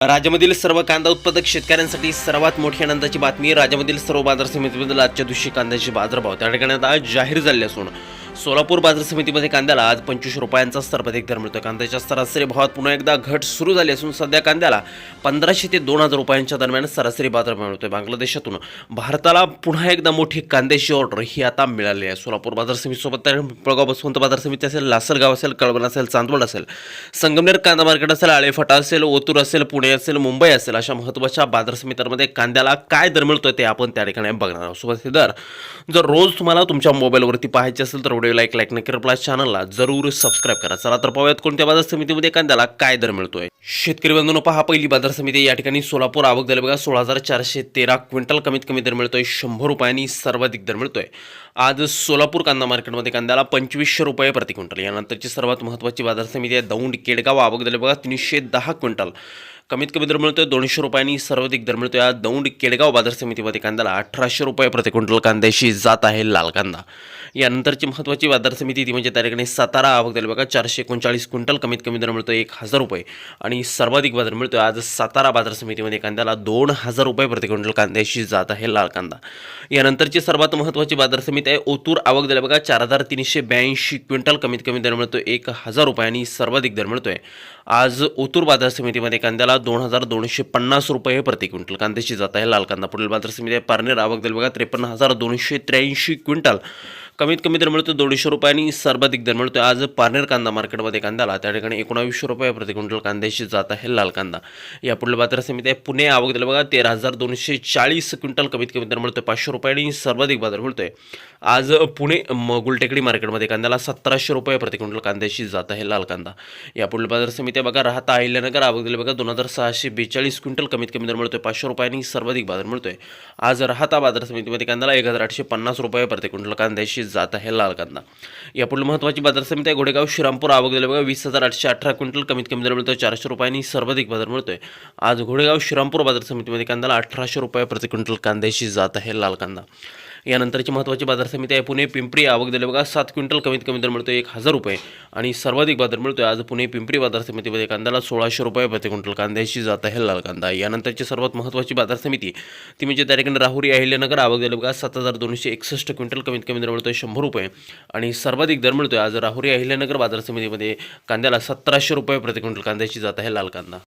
राज्यामधील सर्व कांदा उत्पादक शेतकऱ्यांसाठी सर्वात मोठी आनंदाची बातमी. राज्यामधील सर्व बाजार समितीमधील आजच्या दिवशी कांद्याचे बाजारभाव त्या ठिकाणी आज जाहीर झाले असून सोलापूर बाजार समितीमध्ये कांद्याला आज 25 रुपयांचा सर्वाधिक दर मिळतोय. कांद्याच्या सरासरी भावात पुन्हा एकदा घट सुरू झाली असून सध्या कांद्याला 1500 ते 2000 रुपयांच्या दरम्यान सरासरी बाजारभाव मिळतोय. बांगलादेशातून भारताला पुन्हा एकदा मोठी कांद्याची ऑर्डर ही आता मिळाली आहे. सोलापूर बाजार समितीसोबत पिंपळगाव बसवंत बाजार समिती असेल, लासलगाव असेल, कळवण असेल, चांदवड असेल, संगमनेर कांदा मार्केट असेल, आळेफाटा असेल, ओतूर असेल, पुणे असेल, मुंबई असेल, अशा महत्त्वाच्या बाजार समित्यांमध्ये कांद्याला काय दर मिळतोय ते आपण त्या ठिकाणी बघणार आहोत. सोबत हे दर जर रोज तुम्हाला तुमच्या मोबाईलवरती पाहायचे असेल तर व्हिडिओ लाईक नक्की करा, चॅनलला जरूर सबस्क्राईब करा. चला तर पाहूयात कोणत्या बाजार समितीमध्ये कांद्याला काय दर मिळतोय. शेतकरी बंधूंनो, पहा पहिली बाजार समिती या ठिकाणी सोलापूर. आवक झाली बघा 16,413 क्विंटल. कमीत कमी दर मिळतोय 100 रुपयांनी, सर्वाधिक दर मिळतोय आज सोलापूर कांदा मार्केटमध्ये कांद्याला 2500 रुपये प्रति क्विंटल. यानंतरची सर्वात महत्त्वाची बाजार समिती आहे दौंड केडगाव. आवक झाली बघा 310 क्विंटल. कमीत कमी दर मिळतोय 200 रुपयांनी, सर्वाधिक दर मिळतोय आज दौंड केडगाव बाजार समितीमध्ये कांद्याला 1800 रुपये प्रति क्विंटल कांद्याशी जात आहे लाल कांदा. यानंतरची महत्त्वाची बाजार समिती ती म्हणजे त्या ठिकाणी सातारा. आवक झाली बघा 439 क्विंटल. कमीत कमी दर मिळतोय 1000 रुपये आणि सर्वाधिक बाजार मिळतोय आज सातारा बाजार समितीमध्ये कांद्याला 2000 रुपये प्रति क्विंटल कांद्याशी जात आहे लाल कांदा. यानंतरची सर्वात महत्त्वाची बाजार समिती आहे ओतूर. आवक झाली बघा 4382 क्विंटल. कमीत कमी दर मिळतोय 1000 रुपये आणि सर्वाधिक दर मिळतोय आज ओतूर बाजार समितीमध्ये कांद्याला 2250 रुपये प्रति क्विंटल कांद्याशी जात आहे लाल कांदा. पुढील बाजार समिती आहे पारनेर. आवक झाली बघा 53,283 क्विंटल. कमीत कमी दर मिळतो 200 रुपयांनी, सर्वाधिक दर मिळतो आज पारनेर कांदा मार्केटमध्ये कांद्याला त्या ठिकाणी 1900 रुपये प्रति क्विंटल कांद्याशी जात आहे लाल कांदा. या पुढील बाजार समिती आहे पुणे. आवक झाली बघा 13,240 क्विंटल. कमीत कमी दर मिळतोय 500 रुपयांनी, सर्वाधिक बाजार मिळतोय आज पुणे गुलटेकडी मार्केटमध्ये कांद्याला 1700 रुपये प्रति क्विंटल कांद्याशी जात आहे लाल कांदा. या पुढील बाजार समिती आहे बघा राहता अहिल्यानगर. आवक झाली बघा 2642 क्विंटल. कमीत कमी दर मिळतोय 500 रुपयांनी, सर्वाधिक बाजार मिळतोय आज राहता बाजार समितीमध्ये कांद्याला 1850 रुपये प्रति क्विंटल कांद्याशी जात आहे लाल कांदा. या पुढील महत्त्वाची बाजार समिती आहे घोडेगाव श्रीरामपूर. आवक झाली बघा 20,818 क्विंटल. कमीत कमी दर मिळतोय 400 रुपयांनी, सर्वाधिक बाजार मिळतोय आज घोडेगाव श्रीरामपूर बाजार समितीमध्ये कांद्याला 1800 रुपये प्रति क्विंटल कांद्याशी जात आहे लाल कांदा. यानंतरची महत्त्वाची बाजार समिती आहे पुणे पिंपरी. आवक झाली बघा 7 क्विंटल. कमीत कमी दर मिळतोय 1000 रुपये आणि सर्वाधिक बाजार मिळतोय आज पुणे पिंपरी बाजार समितीमध्ये कांद्याला 1600 रुपये प्रति क्विंटल कांद्याशी जात आहे लाल कांदा. यानंतरची सर्वात महत्त्वाची बाजार समिती ती म्हणजे त्या ठिकाणी राहुरी अहिल्यानगर. आवक झाली बघा 7261 क्विंटल. कमीत कमी दर मिळतोय 100 रुपये आणि सर्वाधिक दर मिळतोय आज राहुरी अहिल्यानगर बाजार समितीमध्ये कांद्याला 1700 रुपये प्रति क्विंटल कांद्याशी जात आहे लाल कांदा.